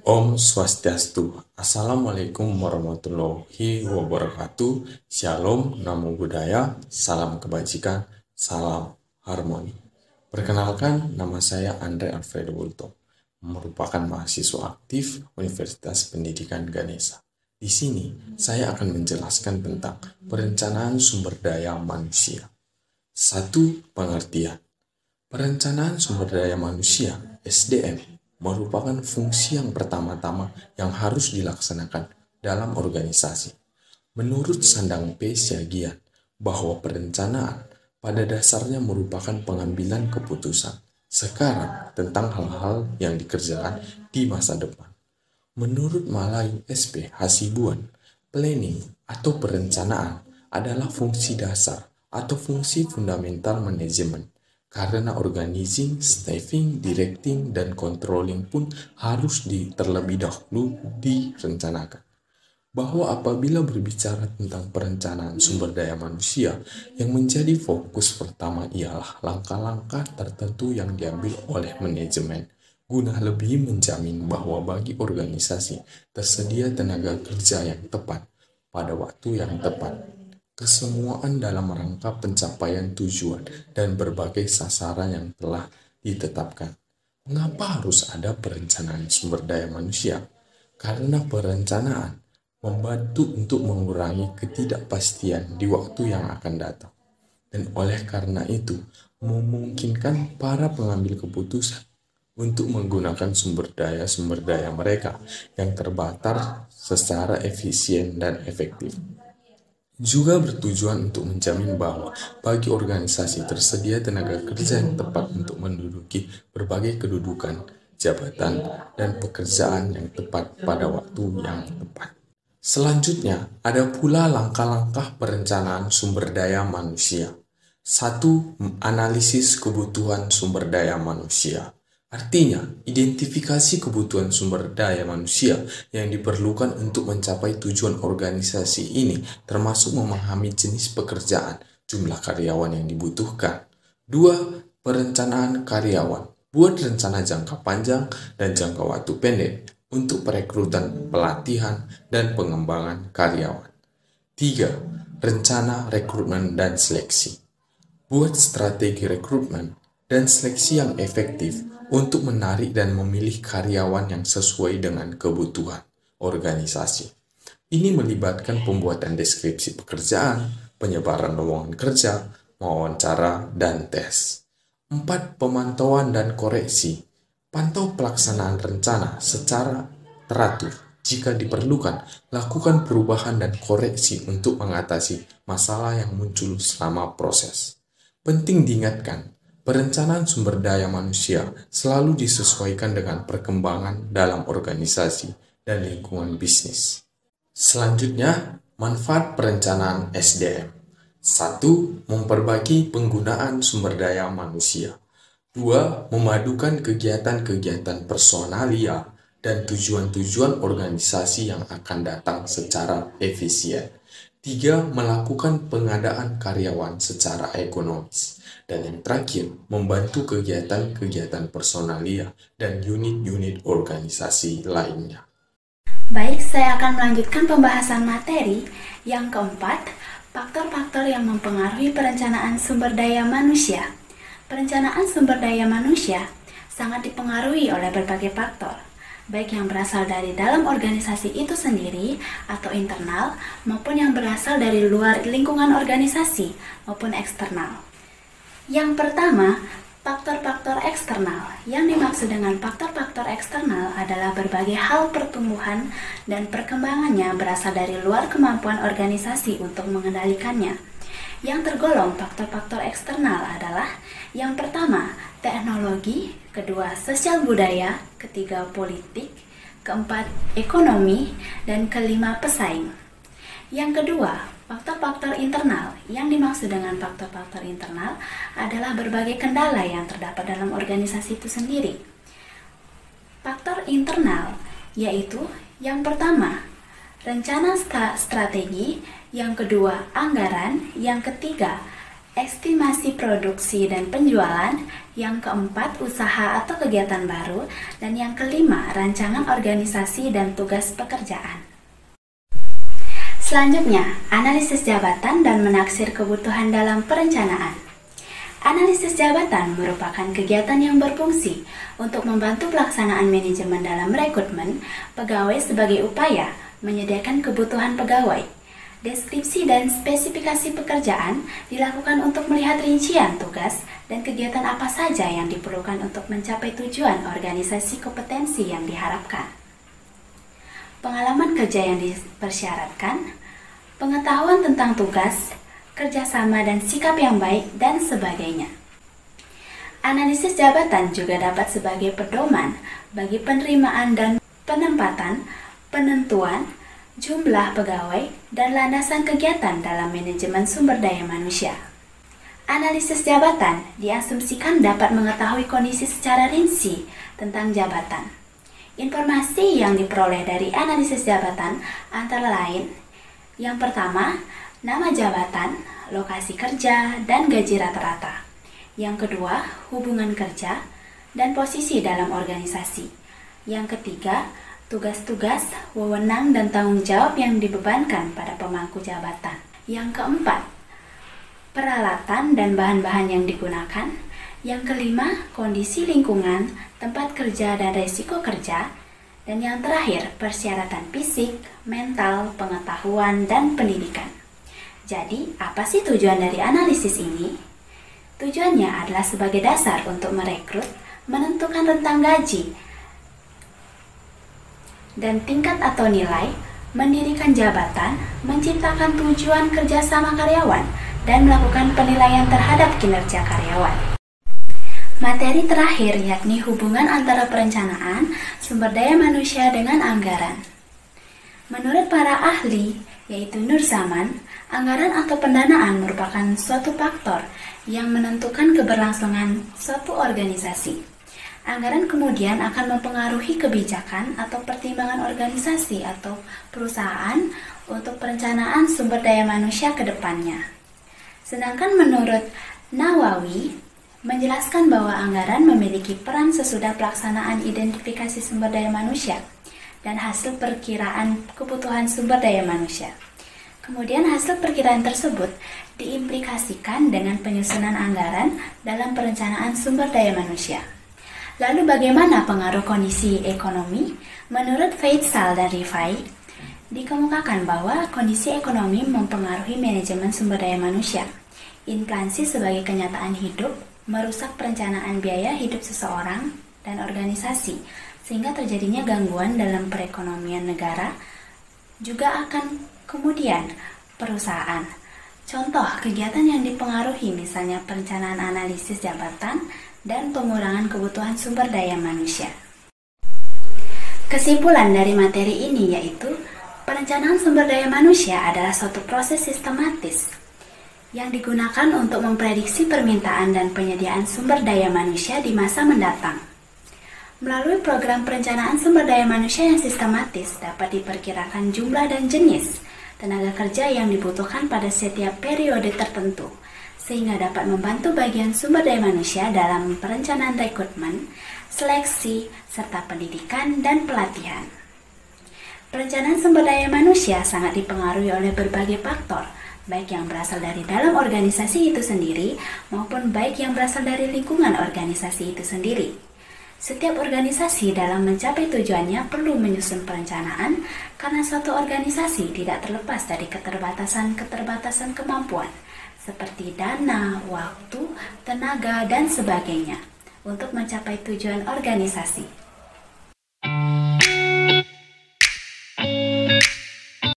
Om Swastiastu. Assalamualaikum warahmatullahi wabarakatuh. Shalom, namo buddhaya, salam kebajikan, salam harmoni. Perkenalkan, nama saya Andre Alfredo Bulto, merupakan mahasiswa aktif Universitas Pendidikan Ganesha. Di sini, saya akan menjelaskan tentang perencanaan sumber daya manusia. 1. Pengertian. Perencanaan sumber daya manusia, SDM, merupakan fungsi yang pertama-tama yang harus dilaksanakan dalam organisasi. Menurut Sandang P. Siagian, bahwa perencanaan pada dasarnya merupakan pengambilan keputusan sekarang tentang hal-hal yang dikerjakan di masa depan. Menurut Malayu SP. Hasibuan, planning atau perencanaan adalah fungsi dasar atau fungsi fundamental manajemen. Karena organizing, staffing, directing, dan controlling pun harus terlebih dahulu direncanakan. Bahwa apabila berbicara tentang perencanaan sumber daya manusia, yang menjadi fokus pertama ialah langkah-langkah tertentu yang diambil oleh manajemen, guna lebih menjamin bahwa bagi organisasi tersedia tenaga kerja yang tepat, pada waktu yang tepat, kesemuaan dalam rangka pencapaian tujuan dan berbagai sasaran yang telah ditetapkan. Mengapa harus ada perencanaan sumber daya manusia? Karena perencanaan membantu untuk mengurangi ketidakpastian di waktu yang akan datang. Dan oleh karena itu, memungkinkan para pengambil keputusan untuk menggunakan sumber daya mereka yang terbatas secara efisien dan efektif. Juga bertujuan untuk menjamin bahwa bagi organisasi tersedia tenaga kerja yang tepat untuk menduduki berbagai kedudukan, jabatan, dan pekerjaan yang tepat pada waktu yang tepat. Selanjutnya, ada pula langkah-langkah perencanaan sumber daya manusia. 1. Analisis kebutuhan sumber daya manusia. Artinya, identifikasi kebutuhan sumber daya manusia yang diperlukan untuk mencapai tujuan organisasi ini, termasuk memahami jenis pekerjaan, jumlah karyawan yang dibutuhkan. 2. Perencanaan karyawan. Buat rencana jangka panjang dan jangka waktu pendek untuk perekrutan, pelatihan, dan pengembangan karyawan. 3. Rencana rekrutmen dan seleksi. Buat strategi rekrutmen dan seleksi yang efektif untuk menarik dan memilih karyawan yang sesuai dengan kebutuhan organisasi. Ini melibatkan pembuatan deskripsi pekerjaan, penyebaran lowongan kerja, wawancara, dan tes. 4. Pemantauan dan koreksi. Pantau pelaksanaan rencana secara teratur. Jika diperlukan, lakukan perubahan dan koreksi untuk mengatasi masalah yang muncul selama proses. Penting diingatkan, perencanaan sumber daya manusia selalu disesuaikan dengan perkembangan dalam organisasi dan lingkungan bisnis. Selanjutnya, manfaat perencanaan SDM. 1. Memperbaiki penggunaan sumber daya manusia. 2. Memadukan kegiatan-kegiatan personalia dan tujuan-tujuan organisasi yang akan datang secara efisien. 3. Melakukan pengadaan karyawan secara ekonomis. Dan yang terakhir, membantu kegiatan-kegiatan personalia dan unit-unit organisasi lainnya. Baik, saya akan melanjutkan pembahasan materi. Yang keempat, faktor-faktor yang mempengaruhi perencanaan sumber daya manusia. Perencanaan sumber daya manusia sangat dipengaruhi oleh berbagai faktor, baik yang berasal dari dalam organisasi itu sendiri atau internal, maupun yang berasal dari luar lingkungan organisasi maupun eksternal. Yang pertama, faktor-faktor eksternal. Yang dimaksud dengan faktor-faktor eksternal adalah berbagai hal pertumbuhan dan perkembangannya berasal dari luar kemampuan organisasi untuk mengendalikannya. Yang tergolong faktor-faktor eksternal adalah yang pertama, teknologi, kedua, sosial budaya, ketiga, politik, keempat, ekonomi, dan kelima, pesaing. Yang kedua, faktor-faktor internal. Yang dimaksud dengan faktor-faktor internal adalah berbagai kendala yang terdapat dalam organisasi itu sendiri. Faktor internal yaitu yang pertama, rencana strategi, yang kedua, anggaran, yang ketiga, estimasi produksi dan penjualan, yang keempat, usaha atau kegiatan baru, dan yang kelima, rancangan organisasi dan tugas pekerjaan. Selanjutnya, analisis jabatan dan menaksir kebutuhan dalam perencanaan. Analisis jabatan merupakan kegiatan yang berfungsi untuk membantu pelaksanaan manajemen dalam rekrutmen pegawai sebagai upaya menyediakan kebutuhan pegawai. Deskripsi dan spesifikasi pekerjaan dilakukan untuk melihat rincian tugas dan kegiatan apa saja yang diperlukan untuk mencapai tujuan organisasi kompetensi yang diharapkan. Pengalaman kerja yang dipersyaratkan, pengetahuan tentang tugas, kerjasama dan sikap yang baik, dan sebagainya. Analisis jabatan juga dapat sebagai pedoman bagi penerimaan dan penempatan, penentuan, jumlah pegawai, dan landasan kegiatan dalam manajemen sumber daya manusia. Analisis jabatan diasumsikan dapat mengetahui kondisi secara rinci tentang jabatan. Informasi yang diperoleh dari analisis jabatan antara lain: yang pertama, nama jabatan, lokasi kerja, dan gaji rata-rata. Yang kedua, hubungan kerja dan posisi dalam organisasi. Yang ketiga, tugas-tugas, wewenang, dan tanggung jawab yang dibebankan pada pemangku jabatan. Yang keempat, peralatan dan bahan-bahan yang digunakan. Yang kelima, kondisi lingkungan, tempat kerja, dan resiko kerja. Dan yang terakhir, persyaratan fisik, mental, pengetahuan, dan pendidikan. Jadi, apa sih tujuan dari analisis ini? Tujuannya adalah sebagai dasar untuk merekrut, menentukan rentang gaji, dan tingkat atau nilai, mendirikan jabatan, menciptakan tujuan kerjasama karyawan, dan melakukan penilaian terhadap kinerja karyawan. Materi terakhir yakni hubungan antara perencanaan, sumber daya manusia dengan anggaran. Menurut para ahli, yaitu Nur Zaman, anggaran atau pendanaan merupakan suatu faktor yang menentukan keberlangsungan suatu organisasi. Anggaran kemudian akan mempengaruhi kebijakan atau pertimbangan organisasi atau perusahaan untuk perencanaan sumber daya manusia ke depannya. Sedangkan menurut Nawawi, menjelaskan bahwa anggaran memiliki peran sesudah pelaksanaan identifikasi sumber daya manusia dan hasil perkiraan kebutuhan sumber daya manusia. Kemudian hasil perkiraan tersebut diimplikasikan dengan penyusunan anggaran dalam perencanaan sumber daya manusia. Lalu bagaimana pengaruh kondisi ekonomi? Menurut Faisal dan Rifai, dikemukakan bahwa kondisi ekonomi mempengaruhi manajemen sumber daya manusia. Inflasi sebagai kenyataan hidup merusak perencanaan biaya hidup seseorang dan organisasi, sehingga terjadinya gangguan dalam perekonomian negara, juga akan kemudian perusahaan. Contoh kegiatan yang dipengaruhi misalnya perencanaan analisis jabatan dan pengurangan kebutuhan sumber daya manusia. Kesimpulan dari materi ini yaitu perencanaan sumber daya manusia adalah suatu proses sistematis yang digunakan untuk memprediksi permintaan dan penyediaan sumber daya manusia di masa mendatang. Melalui program perencanaan sumber daya manusia yang sistematis dapat diperkirakan jumlah dan jenis tenaga kerja yang dibutuhkan pada setiap periode tertentu, sehingga dapat membantu bagian sumber daya manusia dalam perencanaan rekrutmen, seleksi, serta pendidikan dan pelatihan. Perencanaan sumber daya manusia sangat dipengaruhi oleh berbagai faktor, baik yang berasal dari dalam organisasi itu sendiri maupun baik yang berasal dari lingkungan organisasi itu sendiri. Setiap organisasi dalam mencapai tujuannya perlu menyusun perencanaan karena suatu organisasi tidak terlepas dari keterbatasan kemampuan seperti dana, waktu, tenaga, dan sebagainya untuk mencapai tujuan organisasi.